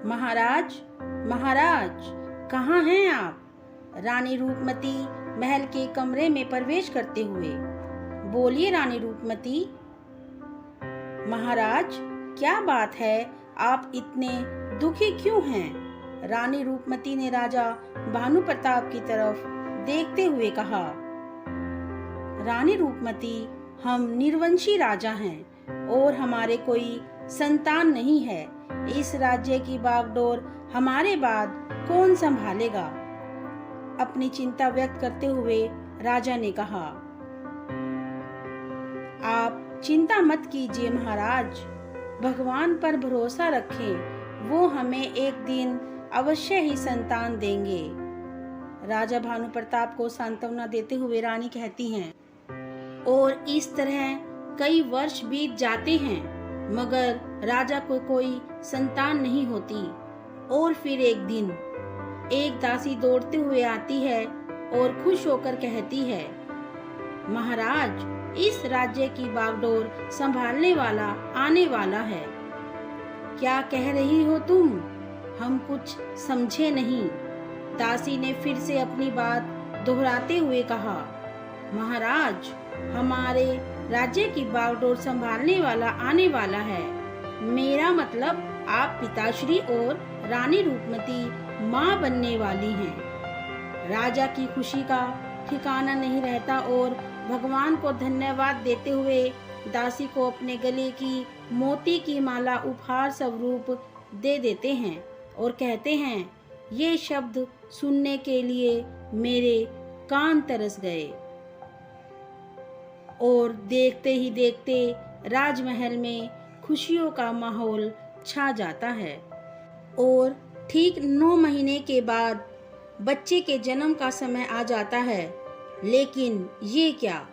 महाराज, महाराज, कहाँ हैं आप? रानी रूपमती महल के कमरे में प्रवेश करते हुए। बोलिए रानी रूपमती। महाराज, क्या बात है, आप इतने दुखी क्यों हैं? रानी रूपमती ने राजा भानु प्रताप की तरफ देखते हुए कहा। रानी रूपमती, हम निर्वंशी राजा हैं और हमारे कोई संतान नहीं है। इस राज्य की बागडोर हमारे बाद कौन संभालेगा? अपनी चिंता व्यक्त करते हुए राजा ने कहा। आप चिंता मत कीजिए महाराज, भगवान पर भरोसा रखें, वो हमें एक दिन अवश्य ही संतान देंगे। राजा भानु प्रताप को सांत्वना देते हुए रानी कहती हैं। और इस तरह कई वर्ष बीत जाते हैं मगर राजा को कोई संतान नहीं होती। और फिर एक दिन एक दासी दौड़ते हुए आती है और खुश होकर कहती है, महाराज, इस राज्य की बागडोर संभालने वाला आने वाला है। क्या कह रही हो तुम? हम कुछ समझे नहीं। दासी ने फिर से अपनी बात दोहराते हुए कहा, महाराज, हमारे राज्य की बागडोर संभालने वाला आने वाला है। मेरा मतलब आप पिताश्री और रानी रूपमती माँ बनने वाली हैं। राजा की खुशी का ठिकाना नहीं रहता और भगवान को धन्यवाद देते हुए दासी को अपने गले की मोती की माला उपहार स्वरूप दे देते हैं और कहते हैं, ये शब्द सुनने के लिए मेरे कान तरस गए। और देखते ही देखते राजमहल में खुशियों का माहौल छा जाता है। और ठीक 9 महीने के बाद बच्चे के जन्म का समय आ जाता है। लेकिन ये क्या,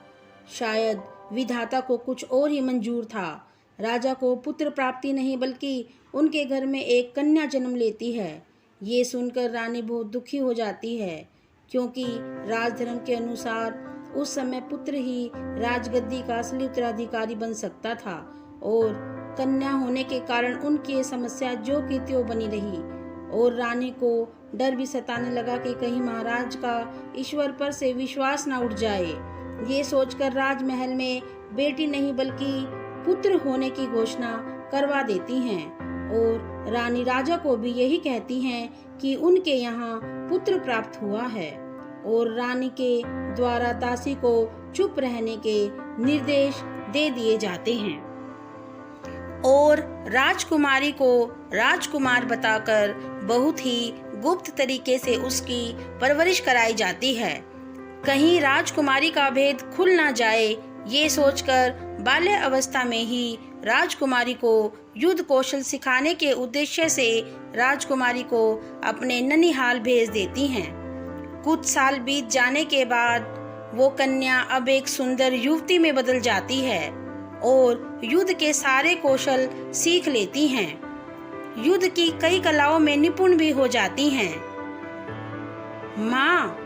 शायद विधाता को कुछ और ही मंजूर था। राजा को पुत्र प्राप्ति नहीं बल्कि उनके घर में एक कन्या जन्म लेती है। ये सुनकर रानी बहुत दुखी हो जाती है, क्योंकि राजधर्म के अनुसार उस समय पुत्र ही राजगद्दी का असली उत्तराधिकारी बन सकता था। और कन्या होने के कारण उनकी समस्या जो की त्यों बनी रही। और रानी को डर भी सताने लगा कि कहीं महाराज का ईश्वर पर से विश्वास न उठ जाए। ये सोचकर राजमहल में बेटी नहीं बल्कि पुत्र होने की घोषणा करवा देती हैं। और रानी राजा को भी यही कहती हैं कि उनके यहाँ पुत्र प्राप्त हुआ है। और रानी के द्वारा दासी को चुप रहने के निर्देश दे दिए जाते हैं और राजकुमारी को राजकुमार बताकर बहुत ही गुप्त तरीके से उसकी परवरिश कराई जाती है। कहीं राजकुमारी का भेद खुल ना जाए, ये सोचकर बाल्य अवस्था में ही राजकुमारी को युद्ध कौशल सिखाने के उद्देश्य से राजकुमारी को अपने ननिहाल भेज देती हैं। कुछ साल बीत जाने के बाद वो कन्या अब एक सुंदर युवती में बदल जाती है और युद्ध के सारे कौशल सीख लेती हैं। युद्ध की कई कलाओं में निपुण भी हो जाती हैं। माँ,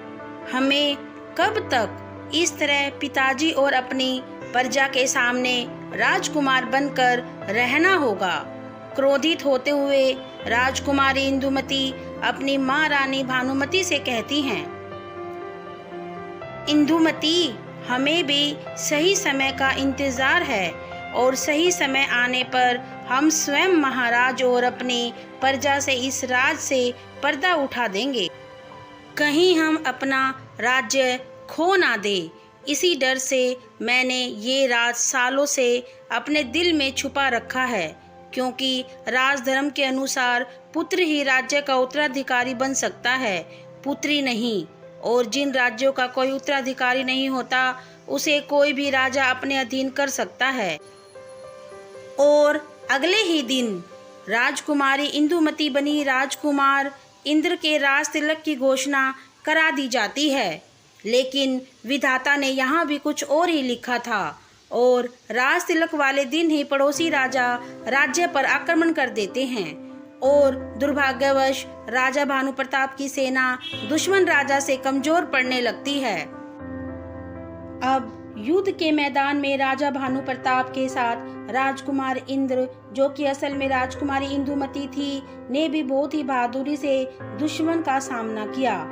हमें कब तक इस तरह पिताजी और अपनी प्रजा के सामने राजकुमार बनकर रहना होगा? क्रोधित होते हुए राजकुमारी इंदुमती अपनी माँ रानी भानुमती से कहती हैं, इंदुमती, हमें भी सही समय का इंतजार है और सही समय आने पर हम स्वयं महाराज और अपनी प्रजा से इस राज से पर्दा उठा देंगे। कहीं हम अपना राज्य खो ना दे, इसी डर से मैंने ये राज सालों से अपने दिल में छुपा रखा है, क्योंकि राजधर्म के अनुसार पुत्र ही राज्य का उत्तराधिकारी बन सकता है, पुत्री नहीं। और जिन राज्यों का कोई उत्तराधिकारी नहीं होता उसे कोई भी राजा अपने अधीन कर सकता है। और अगले ही दिन राजकुमारी इंदुमती बनी राजकुमार इंद्र के राज तिलक की घोषणा करा दी जाती है। लेकिन विधाता ने यहाँ भी कुछ और ही लिखा था और राज तिलक वाले दिन ही पड़ोसी राजा राज्य पर आक्रमण कर देते हैं और दुर्भाग्यवश राजा भानु प्रताप की सेना दुश्मन राजा से कमजोर पड़ने लगती है। अब युद्ध के मैदान में राजा भानु प्रताप के साथ राजकुमार इंद्र, जो कि असल में राजकुमारी इंदुमती थी, ने भी बहुत ही बहादुरी से दुश्मन का सामना किया।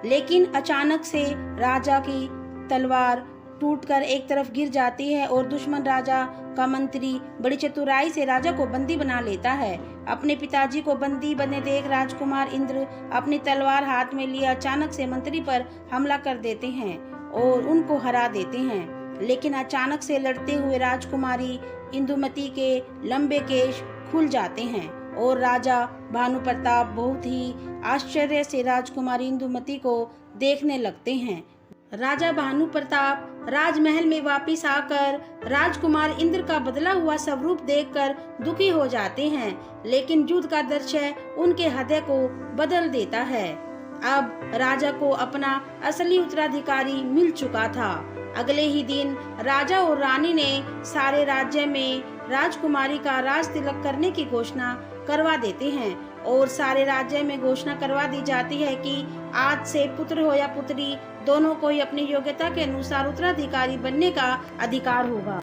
लेकिन अचानक से राजा की तलवार टूटकर एक तरफ गिर जाती है और दुश्मन राजा का मंत्री बड़ी चतुराई से राजा को बंदी बना लेता है। अपने पिताजी को बंदी बने देख राजकुमार इंद्र अपनी तलवार हाथ में लिए अचानक से मंत्री पर हमला कर देते हैं और उनको हरा देते हैं। लेकिन अचानक से लड़ते हुए राजकुमारी इंदुमती के लंबे केश खुल जाते हैं और राजा भानु प्रताप बहुत ही आश्चर्य से राजकुमारी इंदुमती को देखने लगते हैं। राजा भानु प्रताप राजमहल में वापस आकर राजकुमार इंद्र का बदला हुआ स्वरूप देखकर दुखी हो जाते हैं। लेकिन युद्ध का दृश्य उनके हृदय को बदल देता है। अब राजा को अपना असली उत्तराधिकारी मिल चुका था। अगले ही दिन राजा और रानी ने सारे राज्य में राजकुमारी का राज तिलक करने की घोषणा करवा देते हैं और सारे राज्य में घोषणा करवा दी जाती है कि आज से पुत्र हो या पुत्री, दोनों को ही अपनी योग्यता के अनुसार उत्तराधिकारी बनने का अधिकार होगा।